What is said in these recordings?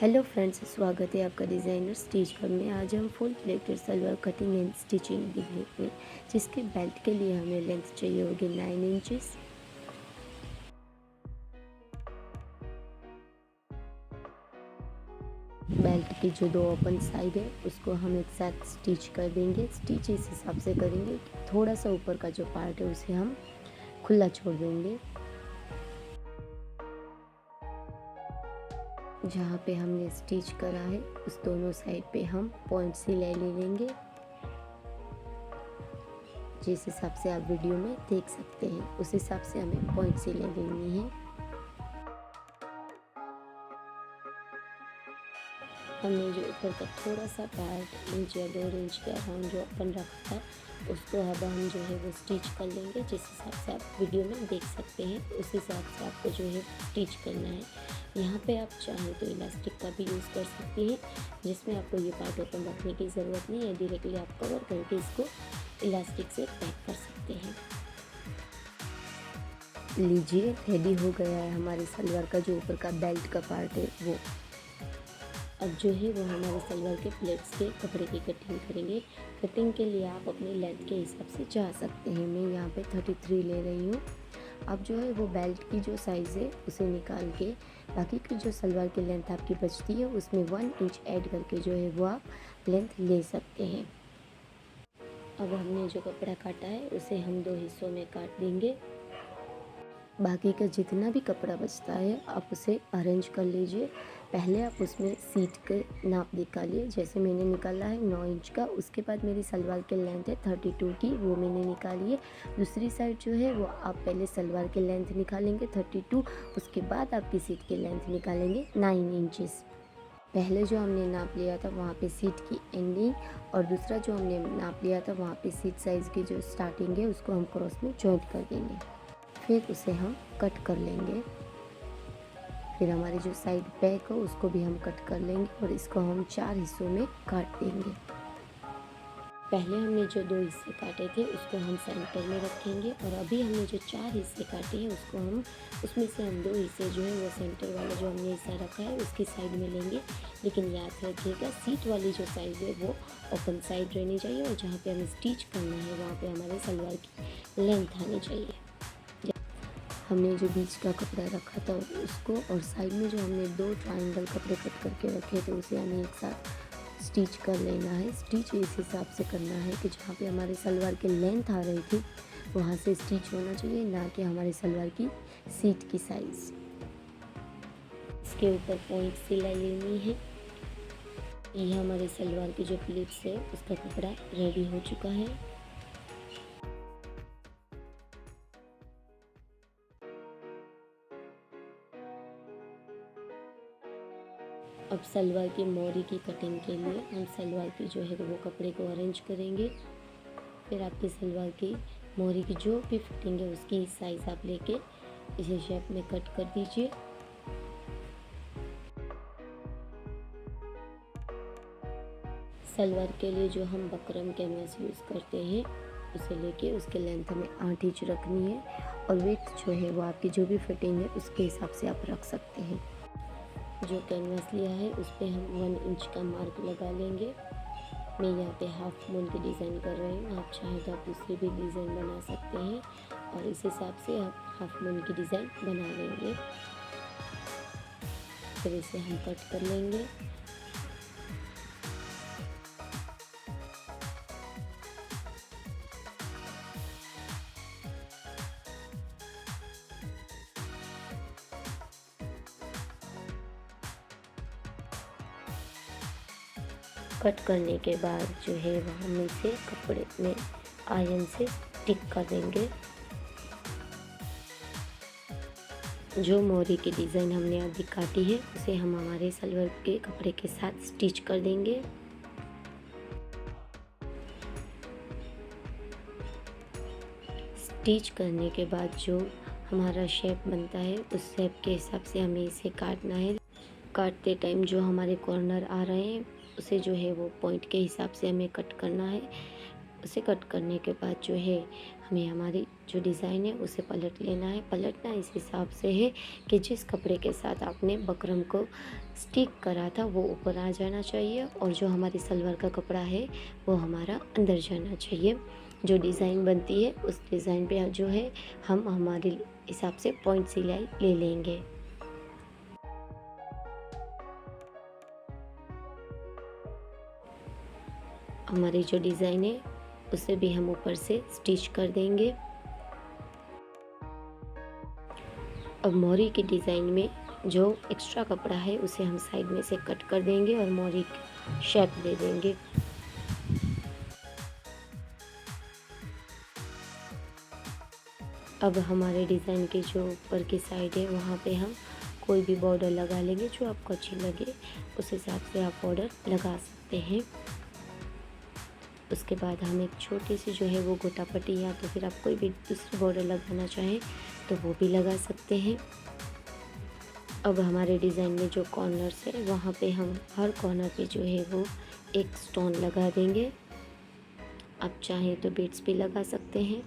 Hello friends, स्वागत है आपका डिज़ाइनर स्टिच पर में। आज हम full plated salwar cutting and stitching देखेंगे, जिसके बेल्ट के लिए हमें लेंथ चाहिए होगी 9 इंचेस। बेल्ट की जो दो ओपन साइड है उसको हम एक साथ स्टिच कर देंगे। स्टिच इस हिसाब से करेंगे कि थोड़ा सा ऊपर का जो पार्ट है उसे हम खुला छोड़ देंगे। जहाँ पे हमने स्टिच करा है उस दोनों साइड पे हम पॉइंट सिलाई ले लेंगे, जिस हिसाब से आप वीडियो में देख सकते हैं उस हिसाब से हमें पॉइंट सिलाई लेनी है। हमने जो ऊपर का थोड़ा सा पार्ट इंच या 2 इंच के अराउंड जो ओपन रखा था उसको अब हम जो है वो स्टिच कर लेंगे। जिस हिसाब से आप वीडियो में देख सकते हैं उस हिसाब से आपको जो है स्टिच करना है। यहाँ पे आप चाहें तो इलास्टिक का भी यूज़ कर सकते हैं, जिसमें आपको ये पार्ट ओपन रखने की ज़रूरत नहीं है। डायरेक्टली आप कवर करके इसको इलास्टिक से पैक कर सकते हैं। लीजिए, रेडी हो गया है हमारे सलवार का जो ऊपर का बेल्ट का पार्ट है वो। अब जो है वो हमारे सलवार के प्लेट्स के कपड़े की कटिंग करेंगे। कटिंग के लिए आप अपने लेंथ के हिसाब से जा सकते हैं। मैं यहाँ पे 33 ले रही हूँ। अब जो है वो बेल्ट की जो साइज़ है उसे निकाल के बाकी की जो सलवार की लेंथ आपकी बचती है उसमें 1 इंच ऐड करके जो है वो आप लेंथ ले सकते हैं। अब हमने जो कपड़ा काटा है उसे हम 2 हिस्सों में काट देंगे। बाकी का जितना भी कपड़ा बचता है आप उसे अरेंज कर लीजिए। पहले आप उसमें सीट के नाप निकालिए। जैसे मैंने निकाला है 9 इंच का, उसके बाद मेरी सलवार की लेंथ है 32 की, वो मैंने निकाली है। दूसरी साइड जो है वो आप पहले सलवार की लेंथ निकालेंगे 32, उसके बाद आपकी सीट की लेंथ निकालेंगे 9 इंचेस। पहले जो हमने नाप लिया था वहाँ पे सीट की एंडिंग और दूसरा जो हमने नाप लिया था वहाँ पे सीट साइज़ की जो स्टार्टिंग है उसको हम क्रॉस में जॉइंट कर देंगे। फिर उसे हम कट कर लेंगे। फिर हमारी जो साइड बैक हो उसको भी हम कट कर लेंगे और इसको हम 4 हिस्सों में काट देंगे। पहले हमने जो 2 हिस्से काटे थे उसको हम सेंटर में रखेंगे और अभी हमने जो 4 हिस्से काटे हैं उसको हम उसमें से हम 2 हिस्से जो है वो सेंटर वाला जो हमने हिस्सा रखा है उसकी साइड में लेंगे। लेकिन याद रखिएगा सीट वाली जो साइड है वो ओपन साइड रहनी चाहिए और जहाँ पे हमें स्टिच करना है वहाँ पे हमारे सलवार की लेंथ आनी चाहिए। हमने जो बीच का कपड़ा रखा था उसको और साइड में जो हमने 2 ट्रायंगल कपड़े कट करके रखे थे उसे हमें एक साथ स्टिच कर लेना है। स्टिच इस हिसाब से करना है कि जहाँ पे हमारे सलवार की लेंथ आ रही थी वहाँ से स्टिच होना चाहिए, ना कि हमारे सलवार की सीट की साइज़। इसके ऊपर पॉइंट सिलाई लेनी है। ये हमारे सलवार की जो प्लीट्स है उसका कपड़ा रेडी हो चुका है। अब सलवार की मोरी की कटिंग के लिए हम सलवार की जो है वो कपड़े को अरेंज करेंगे। फिर आपकी सलवार की मोरी की जो भी फिटिंग है उसकी साइज़ आप लेके इसे शेप में कट कर दीजिए। सलवार के लिए जो हम बकरम कैनवास यूज़ करते हैं उसे लेके उसके लेंथ में 8 इंच रखनी है और वेट जो है वो आपकी जो भी फिटिंग है उसके हिसाब से आप रख सकते हैं। जो कैनवास लिया है उस पर हम 1 इंच का मार्क लगा लेंगे। मैं यहाँ पे हाफ मून की डिज़ाइन कर रही हूँ, आप चाहें तो आप दूसरी भी डिज़ाइन बना सकते हैं और इस हिसाब से आप हाफ मून की डिज़ाइन बना लेंगे। फिर इसे हम कट कर लेंगे। कट करने के बाद जो है वो हम इसे कपड़े में आयरन से स्टिक कर देंगे। जो मोरी की डिज़ाइन हमने अभी काटी है उसे हम हमारे सलवार के कपड़े के साथ स्टिच कर देंगे। स्टिच करने के बाद जो हमारा शेप बनता है उस शेप के हिसाब से हमें इसे काटना है। काटते टाइम जो हमारे कॉर्नर आ रहे हैं उसे जो है वो पॉइंट के हिसाब से हमें कट करना है। उसे कट करने के बाद जो है हमें हमारी जो डिज़ाइन है उसे पलट लेना है। पलटना इस हिसाब से है कि जिस कपड़े के साथ आपने बकरम को स्टिक करा था वो ऊपर आ जाना चाहिए और जो हमारी सलवार का कपड़ा है वो हमारा अंदर जाना चाहिए। जो डिज़ाइन बनती है उस डिज़ाइन पे जो है हम हमारे हिसाब से पॉइंट सिलाई ले लेंगे। हमारी जो डिज़ाइन है उसे भी हम ऊपर से स्टिच कर देंगे। अब मोरी की डिज़ाइन में जो एक्स्ट्रा कपड़ा है उसे हम साइड में से कट कर देंगे और मोरी की शेप दे देंगे। अब हमारे डिज़ाइन की जो ऊपर की साइड है वहाँ पे हम कोई भी बॉर्डर लगा लेंगे जो आपको अच्छी लगे, उस हिसाब से आप बॉर्डर लगा सकते हैं। उसके बाद हम एक छोटी सी जो है वो गोटा पट्टी या तो फिर आप कोई भी दूसरी बॉर्डर लगाना चाहें तो वो भी लगा सकते हैं। अब हमारे डिज़ाइन में जो कॉर्नर्स है वहाँ पे हम हर कॉर्नर पे जो है वो एक स्टोन लगा देंगे। आप चाहें तो बीड्स भी लगा सकते हैं।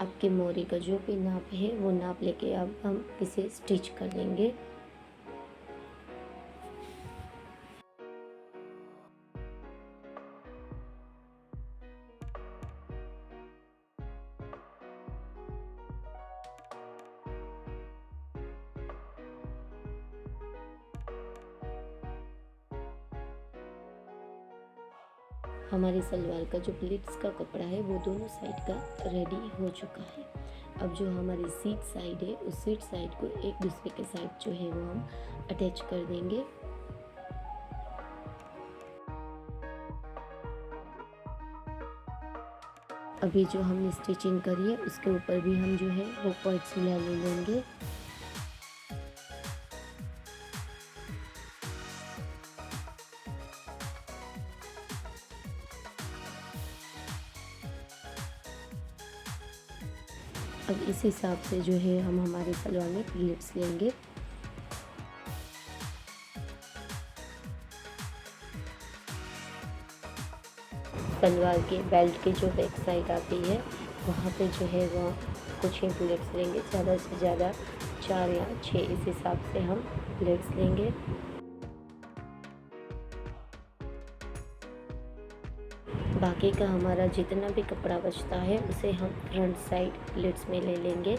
आपकी मोरी का जो भी नाप है वो नाप लेके अब हम इसे स्टिच कर देंगे। हमारी सलवार का जो प्लीट्स का कपड़ा है वो दोनों साइड का रेडी हो चुका है। अब जो हमारी सीट साइड है उस सीट साइड को एक दूसरे के साथ जो है वो हम अटैच कर देंगे। अभी जो हमने स्टिचिंग करी है उसके ऊपर भी हम जो है वो पॉइंट सिलाई ले लेंगे। अब इस हिसाब से जो है हम हमारी सलवार में प्लीट्स लेंगे। सलवार के बेल्ट की जो बैक साइड आती है वहाँ पे जो है वो कुछ ही प्लेट्स लेंगे, ज़्यादा से ज़्यादा 4 या 6 इस हिसाब से हम प्लेट्स लेंगे। बाकी का हमारा जितना भी कपड़ा बचता है उसे हम फ्रंट साइड प्लेट्स में ले लेंगे।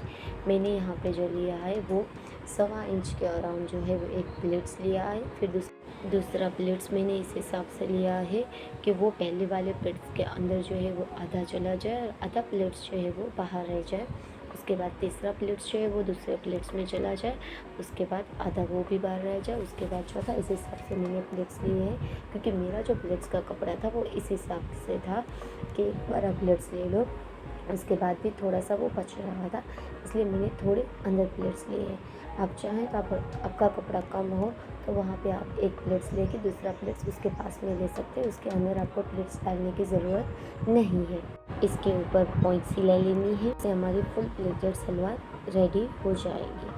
मैंने यहाँ पे जो लिया है वो 1.25 इंच के अराउंड जो है वो एक प्लेट्स लिया है। फिर दूसरा प्लेट्स मैंने इस हिसाब से लिया है कि वो पहले वाले प्लेट्स के अंदर जो है वो आधा चला जाए और आधा प्लेट्स जो है वो बाहर रह जाए। उसके बाद तीसरा प्लेट्स जो है वो दूसरे प्लेट्स में चला जाए, उसके बाद आधा वो भी बाहर रह जाए। उसके बाद चौथा इस हिसाब से मैंने प्लेट्स लिए हैं क्योंकि मेरा जो प्लेट्स का कपड़ा था वो इस हिसाब से था कि 12 प्लेट्स ले लो, उसके बाद भी थोड़ा सा वो बच रहा था, इसलिए मैंने थोड़े अंदर प्लेट्स लिए हैं। आप चाहें तो आपका कपड़ा कम हो तो वहाँ पे आप एक प्लेट्स लेके दूसरा प्लेट्स उसके पास में ले सकते हैं, उसके अंदर आपको प्लेट्स डालने की ज़रूरत नहीं है। इसके ऊपर पॉइंट सिलाई लेनी है, इससे हमारी फुल प्लेटेड सलवार रेडी हो जाएगी।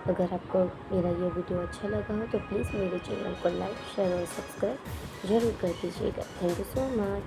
अगर आपको मेरा ये वीडियो अच्छा लगा हो तो प्लीज़ मेरे चैनल को लाइक, शेयर और सब्सक्राइब ज़रूर कर दीजिएगा। Thank you so much.